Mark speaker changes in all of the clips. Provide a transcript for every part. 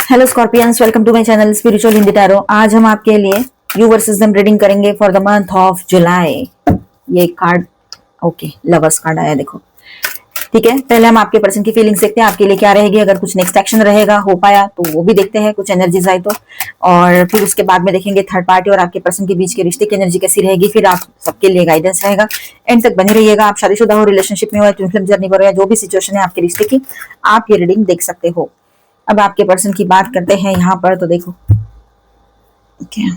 Speaker 1: Hello scorpions, welcome to my channel spiritual Hindi tarot. आज हम आपके लिए यू वर्सेस देम रीडिंग करेंगे for the month of July. ये कार्ड ओके, लवर्स कार्ड आया, देखो। ठीक है, पहले हम आपके पर्सन की फीलिंग्स देखते हैं, आपके लिए क्या रहेगी। अगर कुछ नेक्स्ट एक्शन रहेगा हो पाया तो वो भी देखते हैं, कुछ एनर्जीज आए तो। और फिर उसके बाद में देखेंगे थर्ड पार्टी और आपके पर्सन के बीच के रिश्ते की एनर्जी कैसी रहेगी। फिर आप सबके लिए गाइडेंस रहेगा। एंड तक बने रहिएगा। आप शादीशुदा हो, रिलेशनशिप में हो, ट्विन फ्लेम जर्नी पर हो, या जो भी सिचुएशन है आपके रिश्ते की, आप ये रीडिंग देख सकते हो। अब आपके पर्सन की बात करते हैं यहाँ पर, तो देखो okay.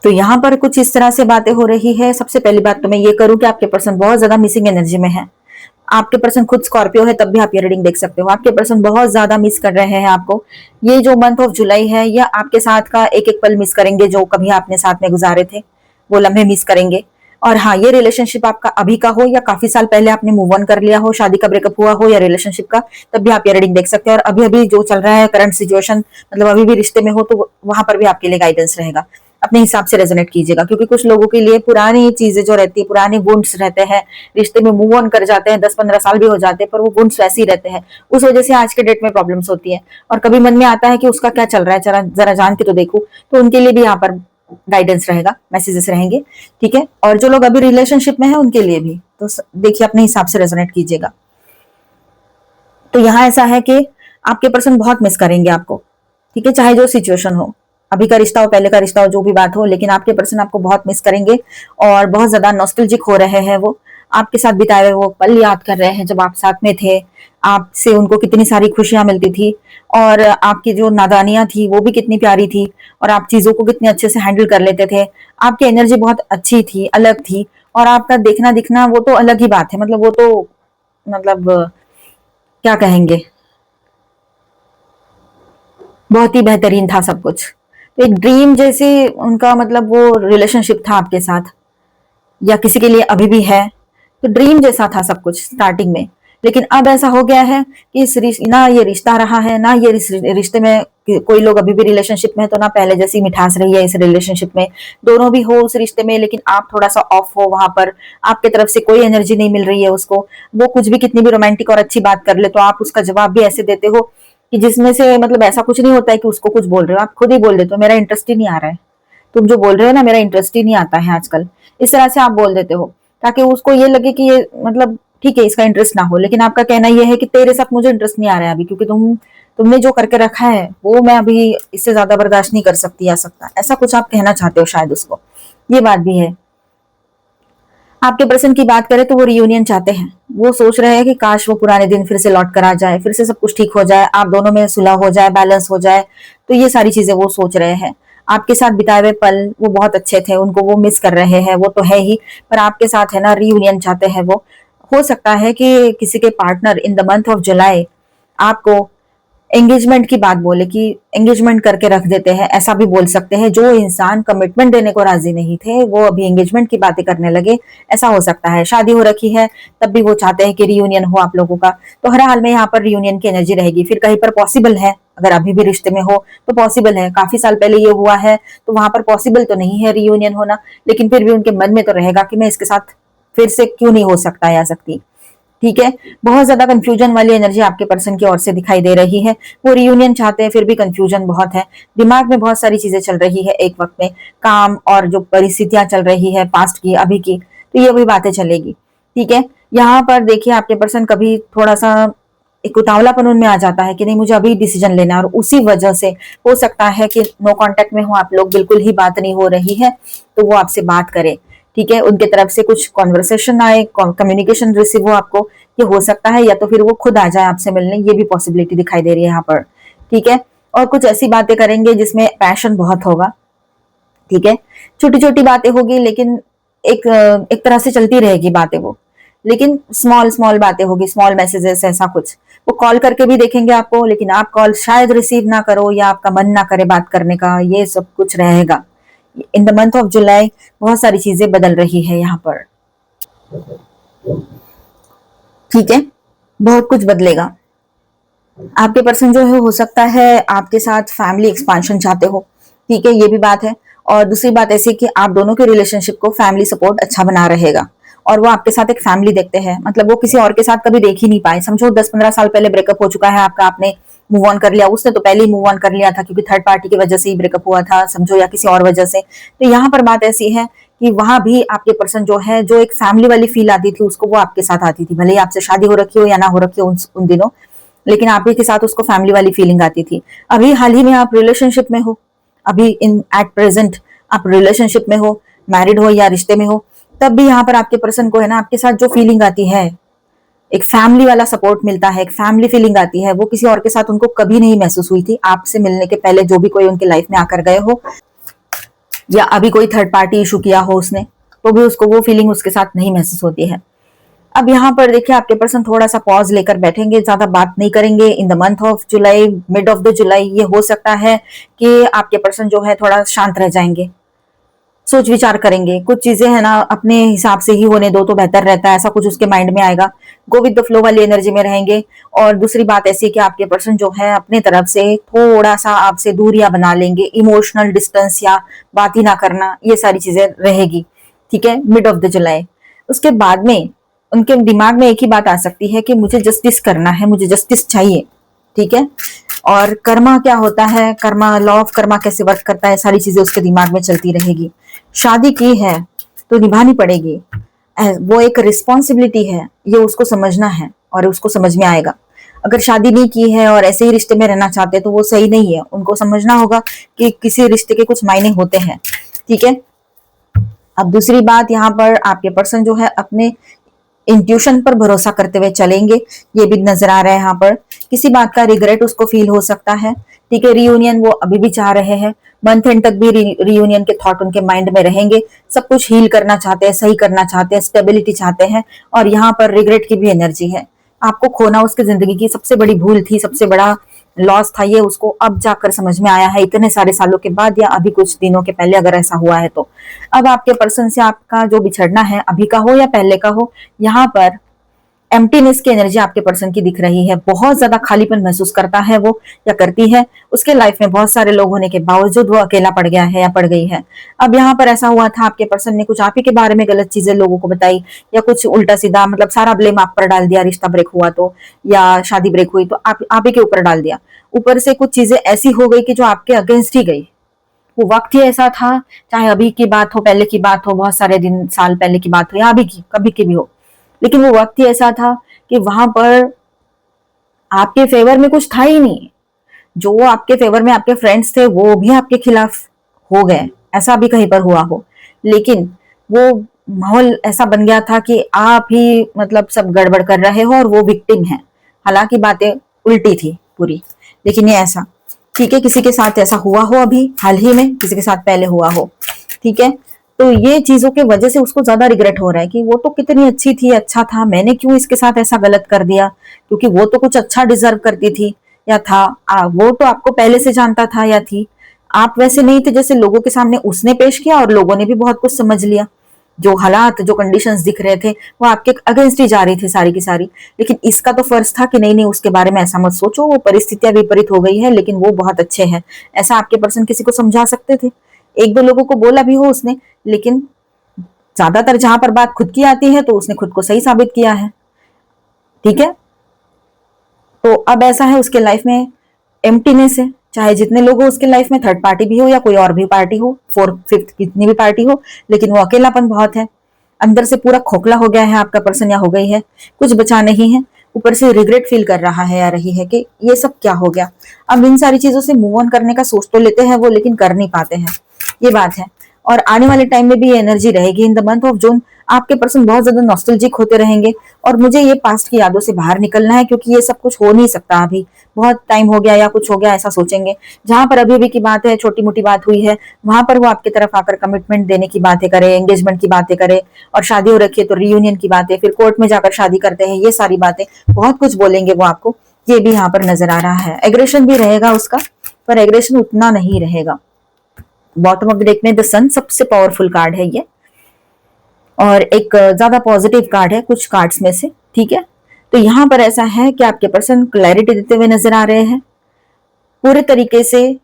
Speaker 1: तो यहाँ पर कुछ इस तरह से बातें हो रही है। सबसे पहली बात तो मैं ये करूं कि आपके पर्सन बहुत ज्यादा मिसिंग एनर्जी में है। आपके पर्सन खुद स्कॉर्पियो है, तब भी आप ये रीडिंग देख सकते हो। आपके पर्सन बहुत ज्यादा मिस कर रहे हैं आपको। ये जो मंथ ऑफ जुलाई है, या आपके साथ का एक एक पल मिस करेंगे जो कभी आपने साथ में गुजारे थे, वो लम्हे मिस करेंगे। और हाँ, ये रिलेशनशिप आपका अभी का हो या काफी साल पहले आपने मूव ऑन कर लिया हो, शादी का ब्रेकअप हुआ हो या रिलेशनशिप का, तब भी आप ये रीडिंग देख सकते हैं। और अभी अभी जो चल रहा है करंट सिचुएशन, मतलब अभी भी रिश्ते में हो, तो वहां पर भी आपके लिए गाइडेंस रहेगा। अपने हिसाब से रेजोनेट कीजिएगा, क्योंकि कुछ लोगों के लिए पुरानी चीजें जो रहती है, पुराने वुंड्स रहते हैं, रिश्ते में मूव ऑन कर जाते हैं, 10-15 साल भी हो जाते हैं, पर वो वुंड्स वैसे ही रहते हैं। उस वजह से आज के डेट में प्रॉब्लम्स होती है। और कभी मन में आता है कि उसका क्या चल रहा है, जरा जरा जान के तो देखो। तो उनके लिए भी यहाँ पर गाइडेंस रहेगा, मैसेजेस रहेंगे। ठीक है, और जो लोग अभी रिलेशनशिप में है उनके लिए भी, तो देखिए अपने हिसाब से रेजोनेट कीजिएगा। तो यहाँ ऐसा है कि आपके पर्सन बहुत मिस करेंगे आपको। ठीक है, चाहे जो सिचुएशन हो, अभी का रिश्ता हो, पहले का रिश्ता हो, जो भी बात हो, लेकिन आपके पर्सन आपको बहुत मिस करेंगे। और बहुत ज्यादा नॉस्टैल्जिक हो रहे हैं वो। आपके साथ बिताए हुए वो पल याद कर रहे हैं, जब आप साथ में थे। आपसे उनको कितनी सारी खुशियां मिलती थी, और आपकी जो नादानियां थी वो भी कितनी प्यारी थी, और आप चीजों को कितने अच्छे से हैंडल कर लेते थे। आपकी एनर्जी बहुत अच्छी थी, अलग थी। और आपका देखना दिखना वो तो अलग ही बात है, मतलब वो तो मतलब क्या कहेंगे, बहुत ही बेहतरीन था सब कुछ। तो एक ड्रीम जैसे उनका, मतलब वो रिलेशनशिप था आपके साथ, या किसी के लिए अभी भी है। तो ड्रीम जैसा था सब कुछ स्टार्टिंग में। लेकिन अब ऐसा हो गया है कि ना ये रिश्ता रहा है, ना ये रिश्ते में कोई लोग अभी भी रिलेशनशिप में है, तो ना पहले जैसी मिठास रही है इस रिलेशनशिप में। दोनों भी हो उस रिश्ते में, लेकिन आप थोड़ा सा ऑफ हो वहां पर। आपके तरफ से कोई एनर्जी नहीं मिल रही है उसको। वो कुछ भी कितनी भी रोमांटिक और अच्छी बात कर ले, तो आप उसका जवाब भी ऐसे देते हो कि जिसमें से मतलब ऐसा कुछ नहीं होता है कि उसको कुछ बोल रहे हो, आप खुद ही बोल देते हो, मेरा इंटरेस्ट ही नहीं आ रहा है। तुम जो बोल रहे हो ना, मेरा इंटरेस्ट ही नहीं आता है आजकल। इस तरह से आप बोल देते हो, ताकि उसको ये लगे कि ये मतलब ठीक है, इसका इंटरेस्ट ना हो। लेकिन आपका कहना यह है कि तेरे साथ मुझे इंटरेस्ट नहीं आ रहा है अभी, क्योंकि तुमने जो करके रखा है वो मैं अभी इससे ज्यादा बर्दाश्त नहीं कर सकती या सकता। ऐसा कुछ आप कहना चाहते हो शायद उसको। ये बात भी है। आपके पर्सन की बात करें तो वो रियूनियन चाहते हैं। वो सोच रहे हैं कि काश वो पुराने दिन फिर से लौट कर आ जाए, फिर से सब कुछ ठीक हो जाए, आप दोनों में सुलह हो जाए, बैलेंस हो जाए। तो ये सारी चीजें वो सोच रहे हैं। आपके साथ बिताए हुए पल वो बहुत अच्छे थे, उनको वो मिस कर रहे हैं, वो तो है ही। पर आपके साथ है ना, रियूनियन चाहते हैं वो। हो सकता है कि किसी के partner in the month of जुलाई आपको एंगेजमेंट की बात बोले, कि एंगेजमेंट करके रख देते हैं, ऐसा भी बोल सकते हैं। जो इंसान कमिटमेंट देने को राजी नहीं थे, वो अभी एंगेजमेंट की बातें करने लगे, ऐसा हो सकता है। शादी हो रखी है, तब भी वो चाहते हैं कि रियूनियन हो आप लोगों का। तो हर हाल में यहाँ पर रियूनियन की एनर्जी रहेगी। फिर कहीं पर पॉसिबल है, अगर अभी भी रिश्ते में हो तो पॉसिबल है। काफी साल पहले ये हुआ है, तो वहां पर पॉसिबल तो नहीं है रियूनियन होना, लेकिन फिर भी उनके मन में तो रहेगा कि मैं इसके साथ फिर से क्यों नहीं हो सकता या सकती। ठीक है, बहुत ज्यादा कंफ्यूजन वाली एनर्जी आपके पर्सन की ओर से दिखाई दे रही है। वो रियूनियन चाहते हैं, फिर भी कंफ्यूजन बहुत है। दिमाग में बहुत सारी चीजें चल रही है एक वक्त में, काम और जो परिस्थितियां चल रही है पास्ट की, अभी की, तो ये भी बातें चलेगी। ठीक है, यहाँ पर देखिए आपके पर्सन कभी थोड़ा सा एक उतावलापन उनमें आ जाता है कि नहीं, मुझे अभी डिसीजन लेना है। और उसी वजह से हो सकता है कि नो कांटेक्ट में हो आप लोग, बिल्कुल ही बात नहीं हो रही है, तो वो आपसे बात करे। ठीक है, उनके तरफ से कुछ कॉन्वर्सेशन आए, कम्युनिकेशन रिसीव हो आपको, ये हो सकता है। या तो फिर वो खुद आ जाए आपसे मिलने, ये भी पॉसिबिलिटी दिखाई दे रही है यहाँ पर। ठीक है, और कुछ ऐसी बातें करेंगे जिसमें पैशन बहुत होगा। ठीक है, छोटी छोटी बातें होगी, लेकिन एक तरह से चलती रहेगी बातें वो, लेकिन स्मॉल स्मॉल बातें होगी, स्मॉल मैसेजेस, ऐसा कुछ। वो कॉल करके भी देखेंगे आपको, लेकिन आप कॉल शायद रिसीव ना करो, या आपका मन ना करे बात करने का, ये सब कुछ रहेगा। इन द मंथ ऑफ जुलाई बहुत सारी चीजें बदल रही है यहाँ पर। ठीक है, बहुत कुछ बदलेगा। आपके पर्सन जो है, हो सकता है आपके साथ फैमिली एक्सपांशन चाहते हो। ठीक है, ये भी बात है। और दूसरी बात ऐसी कि आप दोनों के रिलेशनशिप को फैमिली सपोर्ट अच्छा बना रहेगा। और वो आपके साथ एक फैमिली देखते हैं, मतलब वो किसी और के साथ कभी देख ही नहीं पाए। समझो 10-15 साल पहले ब्रेकअप हो चुका है आपका, आपने मूव ऑन कर लिया, उसने तो पहले ही मूव ऑन कर लिया था क्योंकि थर्ड पार्टी की वजह से ही ब्रेकअप हुआ था समझो, या किसी और वजह से। तो यहाँ पर बात ऐसी है कि वहां भी आपके पर्सन जो है, जो एक फैमिली वाली फील आती थी उसको, वो आपके साथ आती थी, भले ही आपसे शादी हो रखी हो या ना हो रखी हो उन दिनों, लेकिन आप ही के साथ उसको फैमिली वाली फीलिंग आती थी। अभी हाल ही में आप रिलेशनशिप में हो, अभी इन एट प्रेजेंट आप रिलेशनशिप में हो, मैरिड हो या रिश्ते में हो, तब भी यहाँ पर आपके पर्सन को है ना, आपके साथ जो फीलिंग आती है, एक फैमिली वाला सपोर्ट मिलता है, एक फैमिली फीलिंग आती है, वो किसी और के साथ उनको कभी नहीं महसूस हुई थी। आपसे मिलने के पहले जो भी कोई उनकी लाइफ में आकर गए हो, या अभी कोई थर्ड पार्टी इशू किया हो उसने, तो भी उसको वो फीलिंग उसके साथ नहीं महसूस होती है। अब यहाँ पर देखिए आपके पर्सन थोड़ा सा पॉज लेकर बैठेंगे, ज्यादा बात नहीं करेंगे in the month of July, mid of the जुलाई। ये हो सकता है कि आपके पर्सन जो है थोड़ा शांत रह जाएंगे, सोच विचार करेंगे, कुछ चीजें है ना अपने हिसाब से ही होने दो तो बेहतर रहता है, ऐसा कुछ उसके माइंड में आएगा। गो विद द फ्लो वाली एनर्जी में रहेंगे। और दूसरी बात ऐसी है कि आपके पर्सन जो है अपने तरफ से थोड़ा सा आपसे दूरियां बना लेंगे, इमोशनल डिस्टेंस या बात ही ना करना, ये सारी चीजें रहेगी। ठीक है, मिड ऑफ द जुलाई। उसके बाद में उनके दिमाग में एक ही बात आ सकती है कि मुझे जस्टिस करना है, मुझे जस्टिस चाहिए। ठीक है, और कर्मा क्या होता है, कर्मा, लॉ ऑफ कर्मा कैसे वर्क करता है, सारी चीजें उसके दिमाग में चलती रहेगी। शादी की है तो निभानी पड़ेगी, वो एक रिस्पॉन्सिबिलिटी है, ये उसको समझना है और उसको समझ में आएगा। अगर शादी नहीं की है और ऐसे ही रिश्ते में रहना चाहते हैं तो वो सही नहीं है, उनको समझना होगा कि किसी रिश्ते के कुछ मायने होते हैं। ठीक है, अब दूसरी बात, यहाँ पर आपके पर्सन जो है अपने इंट्यूशन पर भरोसा करते हुए चलेंगे, ये भी नजर आ रहा है। यहाँ पर किसी बात का रिग्रेट उसको फील हो सकता है। ठीक है, रियूनियन वो अभी भी चाह रहे हैं, मंथ एंड तक भी रियूनियन के थॉट उनके माइंड में रहेंगे। सब कुछ हील करना चाहते हैं, सही करना चाहते हैं, स्टेबिलिटी चाहते हैं। और यहाँ पर रिग्रेट की भी एनर्जी है। आपको खोना उसकी जिंदगी की सबसे बड़ी भूल थी, सबसे बड़ा लॉस था, ये उसको अब जाकर समझ में आया है, इतने सारे सालों के बाद या अभी कुछ दिनों के पहले अगर ऐसा हुआ है तो। अब आपके पर्सन से आपका जो बिछड़ना है, अभी का हो या पहले का हो, यहाँ पर एम्प्टीनेस की एनर्जी आपके पर्सन की दिख रही है। बहुत ज्यादा खालीपन महसूस करता है वो या करती है। उसके लाइफ में बहुत सारे लोग होने के बावजूद वो अकेला पड़ गया है या पड़ गई है। अब यहाँ पर ऐसा हुआ था, आपके पर्सन ने कुछ आप ही के बारे में गलत चीजें लोगों को बताई, या कुछ उल्टा सीधा, मतलब सारा ब्लेम आप पर डाल दिया, रिश्ता ब्रेक हुआ तो, या शादी ब्रेक हुई तो आप ही के ऊपर डाल दिया। ऊपर से कुछ चीजें ऐसी हो गई कि जो आपके अगेंस्ट ही गई। वो वक्त ही ऐसा था, चाहे अभी की बात हो, पहले की बात हो, बहुत सारे दिन साल पहले की बात हो, या अभी की कभी की भी हो, लेकिन वो वक्त ही ऐसा था कि वहां पर आपके फेवर में कुछ था ही नहीं। जो आपके फेवर में आपके फ्रेंड्स थे वो भी आपके खिलाफ हो गए, ऐसा भी कहीं पर हुआ हो। लेकिन वो माहौल ऐसा बन गया था कि आप ही मतलब सब गड़बड़ कर रहे हो और वो विक्टिम है। हालांकि बातें उल्टी थी पूरी, लेकिन ये ऐसा, ठीक है, किसी के साथ ऐसा हुआ हो अभी हाल ही में, किसी के साथ पहले हुआ हो। ठीक है, तो ये चीजों की वजह से उसको ज्यादा रिग्रेट हो रहा है कि वो तो कितनी अच्छी थी, अच्छा था, मैंने क्यों इसके साथ ऐसा गलत कर दिया, क्योंकि वो तो कुछ अच्छा डिजर्व करती थी या था। वो तो आपको पहले से जानता था या थी। आप वैसे नहीं थे जैसे लोगों के सामने उसने पेश किया, और लोगों ने भी बहुत कुछ समझ लिया। जो हालात, जो कंडीशंस दिख रहे थे वो आपके अगेंस्ट ही जा रही थी सारी की सारी। लेकिन इसका तो फर्ज था कि नहीं नहीं, उसके बारे में ऐसा मत सोचो, वो परिस्थितियां विपरीत हो गई है, लेकिन वो बहुत अच्छे हैं। ऐसा आपके पर्सन किसी को समझा सकते थे, एक दो लोगों को बोला भी हो उसने, लेकिन ज्यादातर जहां पर बात खुद की आती है तो उसने खुद को सही साबित किया है। ठीक है, तो अब ऐसा है, उसके लाइफ में एम्प्टीनेस है। चाहे जितने लोग हो उसके लाइफ में, थर्ड पार्टी भी हो या कोई और भी पार्टी हो, फोर्थ फिफ्थ कितनी भी पार्टी हो, लेकिन वो अकेलापन बहुत है। अंदर से पूरा खोखला हो गया है आपका पर्सन, या हो गई है, कुछ बचा नहीं है। ऊपर से रिग्रेट फील कर रहा है या रही है कि ये सब क्या हो गया। अब इन सारी चीजों से मूव ऑन करने का सोच तो लेते हैं वो, लेकिन कर नहीं पाते हैं, ये बात है। और आने वाले टाइम में भी ये एनर्जी रहेगी। In the month of June आपके पर्सन बहुत ज्यादा नॉस्टैल्जिक होते रहेंगे, और मुझे ये पास्ट की यादों से बाहर निकलना है, क्योंकि ये सब कुछ हो नहीं सकता, अभी बहुत टाइम हो गया या कुछ हो गया, ऐसा सोचेंगे। जहां पर अभी अभी की बात है, छोटी मोटी बात हुई है, वहां पर वो आपकी तरफ आकर कमिटमेंट देने की बातें करे, एंगेजमेंट की बातें करे, और शादी हो रखी है तो रियूनियन की बातें, फिर कोर्ट में जाकर शादी करते हैं, ये सारी बातें बहुत कुछ बोलेंगे वो आपको। ये भी यहाँ पर नजर आ रहा है। एग्रेशन भी रहेगा उसका, पर एग्रेशन उतना नहीं रहेगा। बॉटम ऑफ द डेक में द सन सबसे पावरफुल कार्ड है ये, और एक ज्यादा पॉजिटिव कार्ड है कुछ कार्ड्स में से। ठीक है, तो यहाँ पर ऐसा है कि आपके पर्सन क्लैरिटी देते हुए नजर आ रहे हैं, पूरे तरीके से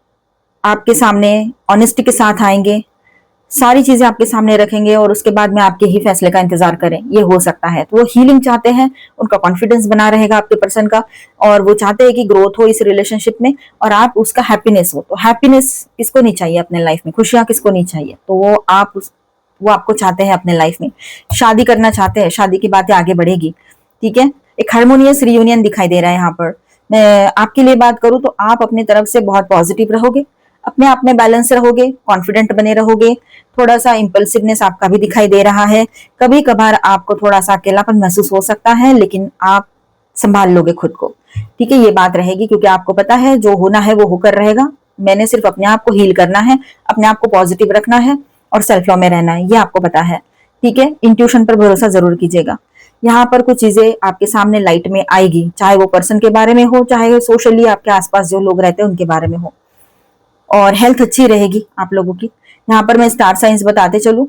Speaker 1: आपके सामने ऑनेस्टी के साथ आएंगे, सारी चीजें आपके सामने रखेंगे और उसके बाद में आपके ही फैसले का इंतजार करें, ये हो सकता है। तो वो हीलिंग चाहते हैं, उनका कॉन्फिडेंस बना रहेगा आपके पर्सन का, और वो चाहते हैं कि ग्रोथ हो इस रिलेशनशिप में और आप उसका हैप्पीनेस हो। तो हैप्पीनेस किसको नहीं चाहिए अपने लाइफ में, खुशियां किसको नहीं चाहिए। तो वो आपको चाहते हैं अपने लाइफ में, शादी करना चाहते हैं, शादी की बातें आगे बढ़ेगी, ठीक है। एक हार्मोनियस रियूनियन दिखाई दे रहा है यहाँ पर। मैं आपके लिए बात करूं तो आप अपनी तरफ से बहुत पॉजिटिव रहोगे, अपने आप में बैलेंस रहोगे, कॉन्फिडेंट बने रहोगे। थोड़ा सा इम्पल्सिवनेस आपका भी दिखाई दे रहा है, कभी कभार आपको थोड़ा सा अकेलापन महसूस हो सकता है, लेकिन आप संभाल लोगे खुद को, ठीक है। ये बात रहेगी क्योंकि आपको पता है जो होना है वो होकर रहेगा। मैंने सिर्फ अपने आप को हील करना है, अपने आप को पॉजिटिव रखना है और सेल्फ लव में रहना है, ये आपको पता है, ठीक है। इंट्यूशन पर भरोसा जरूर कीजिएगा। यहाँ पर कुछ चीजें आपके सामने लाइट में आएगी, चाहे वो पर्सन के बारे में हो, चाहे सोशली आपके आसपास जो लोग रहते हैं उनके बारे में हो। और हेल्थ अच्छी रहेगी आप लोगों की। यहाँ पर मैं स्टार साइंस बताते चलूं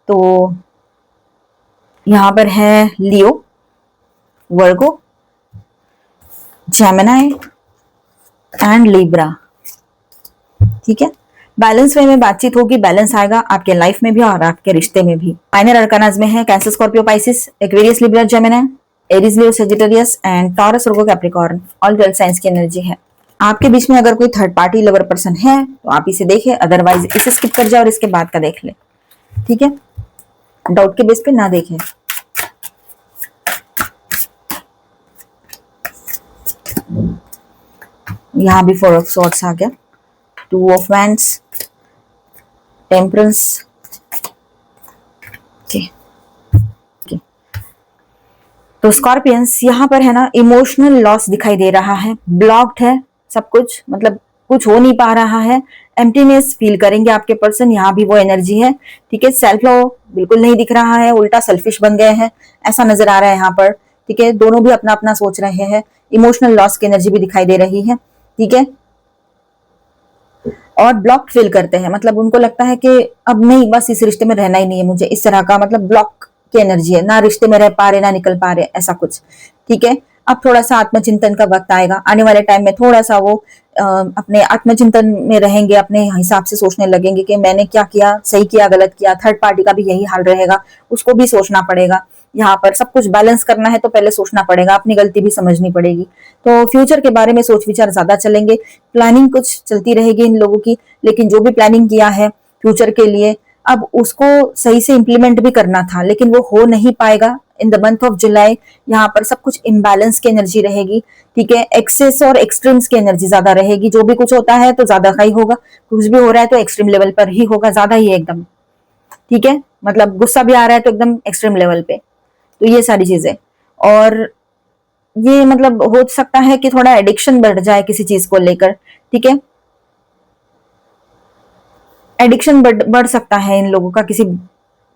Speaker 1: तो यहाँ पर है लियो, वर्गो, जेमिनी एंड लिब्रा, ठीक है। बैलेंस वे में बातचीत होगी, बैलेंस आएगा आपके लाइफ में भी और आपके रिश्ते में भी। माइनर अरकानाज में है cancer, Scorpio, Pisces, Aquarius, Libra, Gemini, Aries, Leo, Sagittarius and taurus, Virgo, Capricorn, all 12 science की एनर्जी है। आपके बीच में अगर कोई थर्ड पार्टी लवर पर्सन है तो आप इसे देखें, अदरवाइज इसे स्किप कर जाए और इसके बाद का देख ले, ठीक है। डाउट के बेस पे ना देखें। यहाँ भी 4 ऑफ सॉर्ड्स आ गया, 2 ऑफ वैंड्स, टेम्परेंस, तो स्कॉर्पियंस यहाँ पर है ना, इमोशनल लॉस दिखाई दे रहा है, ब्लॉक्ड है सब कुछ, मतलब कुछ हो नहीं पा रहा है, एम्प्टीनेस फील करेंगे आपके पर्सन, यहाँ भी वो एनर्जी है, ठीक है। सेल्फ लव बिल्कुल नहीं दिख रहा है, उल्टा सेल्फिश बन गए हैं ऐसा नजर आ रहा है यहाँ पर, ठीक है। दोनों भी अपना अपना सोच रहे हैं, इमोशनल लॉस की एनर्जी भी दिखाई दे रही है, ठीक है। और ब्लॉक फील करते हैं, मतलब उनको लगता है कि अब नहीं, बस इस रिश्ते में रहना ही नहीं है मुझे, इस तरह का मतलब ब्लॉक की एनर्जी है, ना रिश्ते में रह पा रहे ना निकल पा रहे, ऐसा कुछ, ठीक है। अब थोड़ा सा आत्मचिंतन का वक्त आएगा आने वाले टाइम में, थोड़ा सा वो अपने आत्मचिंतन में रहेंगे, अपने हिसाब से सोचने लगेंगे कि मैंने क्या किया, सही किया, गलत किया। थर्ड पार्टी का भी यही हाल रहेगा, उसको भी सोचना पड़ेगा। यहाँ पर सब कुछ बैलेंस करना है तो पहले सोचना पड़ेगा, अपनी गलती भी समझनी पड़ेगी। तो फ्यूचर के बारे में सोच विचार ज्यादा चलेंगे, प्लानिंग कुछ चलती रहेगी इन लोगों की, लेकिन जो भी प्लानिंग किया है फ्यूचर के लिए अब उसको सही से इम्प्लीमेंट भी करना था, लेकिन वो हो नहीं पाएगा इन द मंथ ऑफ जुलाई। यहाँ पर सब कुछ इम्बैलेंस की एनर्जी रहेगी, ठीक है। एक्सेस और एक्सट्रीम्स की एनर्जी ज्यादा रहेगी, जो भी कुछ होता है तो ज्यादा का ही होगा, कुछ भी हो रहा है तो एक्सट्रीम लेवल पर ही होगा, ज्यादा ही एकदम, ठीक है। मतलब गुस्सा भी आ रहा है तो एकदम एक्सट्रीम लेवल पे, तो ये सारी चीजें। और ये मतलब हो सकता है कि थोड़ा एडिक्शन बढ़ जाए किसी चीज को लेकर, ठीक है। एडिक्शन बढ़ सकता है इन लोगों का किसी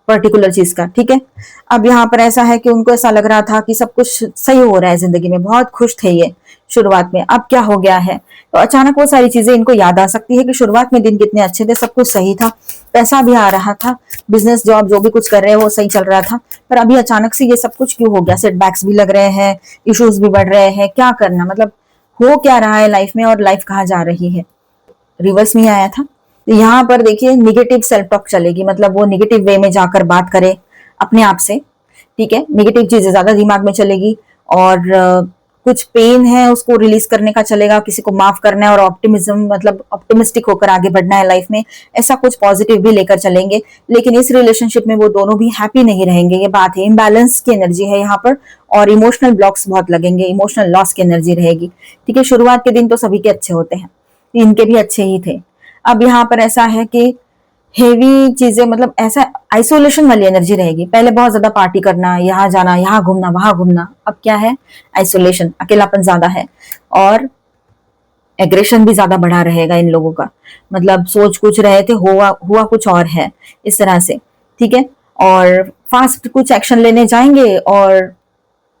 Speaker 1: पर्टिकुलर चीज का, ठीक है। अब यहाँ पर ऐसा है कि उनको ऐसा लग रहा था कि सब कुछ सही हो रहा है जिंदगी में, बहुत खुश थे ये शुरुआत में, अब क्या हो गया है। तो अचानक वो सारी चीजें इनको याद आ सकती है कि शुरुआत में दिन कितने अच्छे थे, सब कुछ सही था, पैसा भी आ रहा था, बिजनेस जॉब जो भी कुछ कर रहे हैं वो सही चल रहा था, पर अभी अचानक से ये सब कुछ क्यों हो गया। सेटबैक्स भी लग रहे हैं, इश्यूज भी बढ़ रहे हैं, क्या करना, मतलब हो क्या रहा है लाइफ में और लाइफ कहाँ जा रही है। रिवर्स में आया था, तो यहाँ पर देखिए निगेटिव सेल्फ टॉक चलेगी, मतलब वो निगेटिव वे में जाकर बात करे अपने आप से, ठीक है। निगेटिव चीजें ज्यादा दिमाग में चलेगी और कुछ पेन है उसको रिलीज करने का चलेगा, किसी को माफ करना है और ऑप्टिमिज्म मतलब ऑप्टिमिस्टिक होकर आगे बढ़ना है लाइफ में, ऐसा कुछ पॉजिटिव भी लेकर चलेंगे। लेकिन इस रिलेशनशिप में वो दोनों भी हैप्पी नहीं रहेंगे, ये बात है। इम्बैलेंस की एनर्जी है यहाँ पर और इमोशनल ब्लॉक्स बहुत लगेंगे, इमोशनल लॉस की एनर्जी रहेगी, ठीक है। शुरुआत के दिन तो सभी के अच्छे होते हैं, इनके भी अच्छे ही थे। अब यहाँ पर ऐसा है कि हेवी चीजें, मतलब ऐसा आइसोलेशन वाली एनर्जी रहेगी। पहले बहुत ज्यादा पार्टी करना, यहाँ जाना, यहाँ घूमना, वहां घूमना, अब क्या है, आइसोलेशन, अकेलापन ज्यादा है और एग्रेशन भी ज्यादा बढ़ा रहेगा इन लोगों का, मतलब सोच कुछ रहे थे, हुआ कुछ और है, इस तरह से, ठीक है। और फास्ट कुछ एक्शन लेने जाएंगे और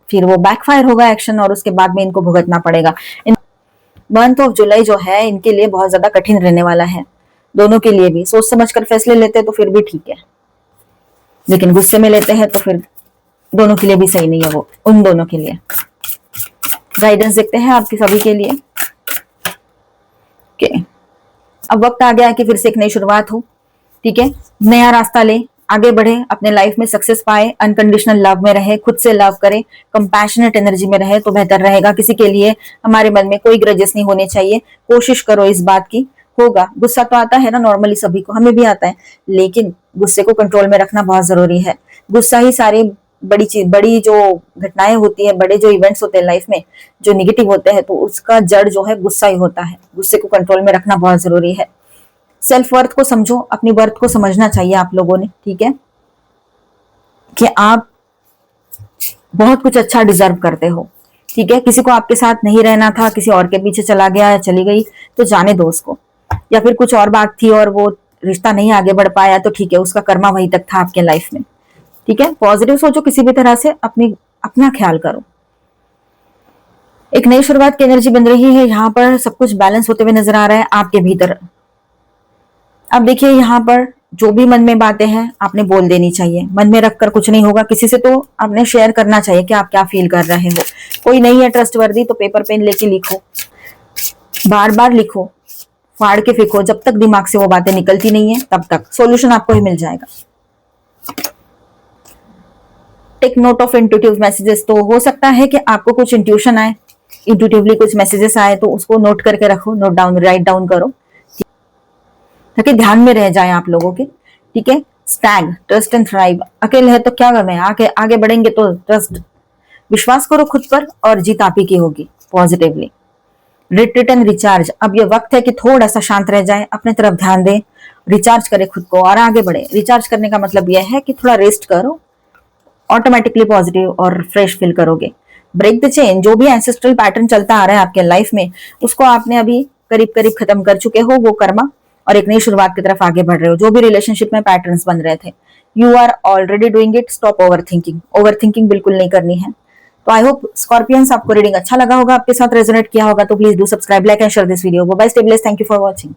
Speaker 1: फिर वो बैकफायर होगा एक्शन और उसके बाद में इनको भुगतना पड़ेगा। मंथ ऑफ जुलाई जो है इनके लिए बहुत ज्यादा कठिन रहने वाला है, दोनों के लिए भी। सोच समझ कर फैसले लेते हैं तो फिर भी ठीक है, लेकिन गुस्से में लेते हैं तो फिर दोनों के लिए भी सही नहीं है वो, उन दोनों के लिए। गाइडेंस देखते हैं आपकी सभी के लिए। ओके, अब वक्त आ गया है कि फिर से एक नई शुरुआत हो, ठीक है, नया रास्ता ले, आगे बढ़े, अपने लाइफ में सक्सेस पाए, अनकंडीशनल लव में रहे, खुद से लव करे, कंपैशनेट एनर्जी में रहे तो बेहतर रहेगा। किसी के लिए हमारे मन में कोई ग्रजेस नहीं होने चाहिए। कोशिश करो इस बात की। होगा, गुस्सा तो आता है ना नॉर्मली सभी को, हमें भी आता है, लेकिन गुस्से को कंट्रोल में रखना बहुत जरूरी है। गुस्सा ही सारी बड़ी जो घटनाएं होती है, बड़े जो इवेंट्स होते हैं लाइफ में जो निगेटिव होते हैं, तो उसका जड़ जो है गुस्सा ही होता है। गुस्से को कंट्रोल में रखना बहुत जरूरी है। सेल्फ वर्थ को समझो, अपनी वर्थ को समझना चाहिए आप लोगों ने, ठीक है, कि आप बहुत कुछ अच्छा डिजर्व करते हो। ठीक है, किसी को आपके साथ नहीं रहना था, किसी और के पीछे चला गया या चली गई तो जाने दो उसको, या फिर कुछ और बात थी और वो रिश्ता नहीं आगे बढ़ पाया तो ठीक है, उसका कर्मा वहीं तक था आपके लाइफ में। ठीक है, पॉजिटिव सोचो, किसी भी तरह से अपना ख्याल करो। एक नई शुरुआत की एनर्जी बन रही है, यहाँ पर सब कुछ बैलेंस होते हुए नजर आ रहा है आपके भीतर। अब देखिए, यहाँ पर जो भी मन में बातें हैं आपने बोल देनी चाहिए, मन में रखकर कुछ नहीं होगा। किसी से तो आपने शेयर करना चाहिए कि आप क्या फील कर रहे हो। कोई नहीं है ट्रस्टवर्दी तो पेपर पेन लेके लिखो, बार बार लिखो, फाड़ के फेंको, जब तक दिमाग से वो बातें निकलती नहीं है तब तक सॉल्यूशन आपको ही मिल जाएगा। Take note of intuitive messages, तो हो सकता है कि आपको कुछ इंट्यूशन आए, इंट्यूटिवली कुछ मैसेजेस आए, तो उसको नोट करके रखो, नोट डाउन, राइट डाउन करो ताकि ध्यान में रह जाए आप लोगों के। ठीक है, स्टैग, ट्रस्ट एंड थ्राइव, अकेले है तो क्या गम है, आगे बढ़ेंगे तो ट्रस्ट, विश्वास करो खुद पर और जीत आप ही की होगी पॉजिटिवली। रिट्रीट एंड रिचार्ज, अब ये वक्त है कि थोड़ा सा शांत रह जाए, अपने तरफ ध्यान दे, रिचार्ज करे खुद को और आगे बढ़े। रिचार्ज करने का मतलब यह है कि थोड़ा रेस्ट करो, ऑटोमेटिकली पॉजिटिव और फ्रेश फील करोगे। ब्रेक द चेन, जो भी एंसेस्ट्रल पैटर्न चलता आ रहा है आपके लाइफ में, उसको आपने अभी करीब करीब खत्म कर चुके हो, वो कर्मा, और एक नई शुरुआत की तरफ आगे बढ़ रहे हो। जो भी रिलेशनशिप में पैटर्न्स बन रहे थे, you are already doing it, stop overthinking बिल्कुल नहीं करनी है। तो आई होप स्कॉर्पियंस आपको रीडिंग अच्छा लगा होगा, आपके साथ रेजोनेट किया होगा, तो please do subscribe, like and share this video. Bye, stay blessed, thank you for watching.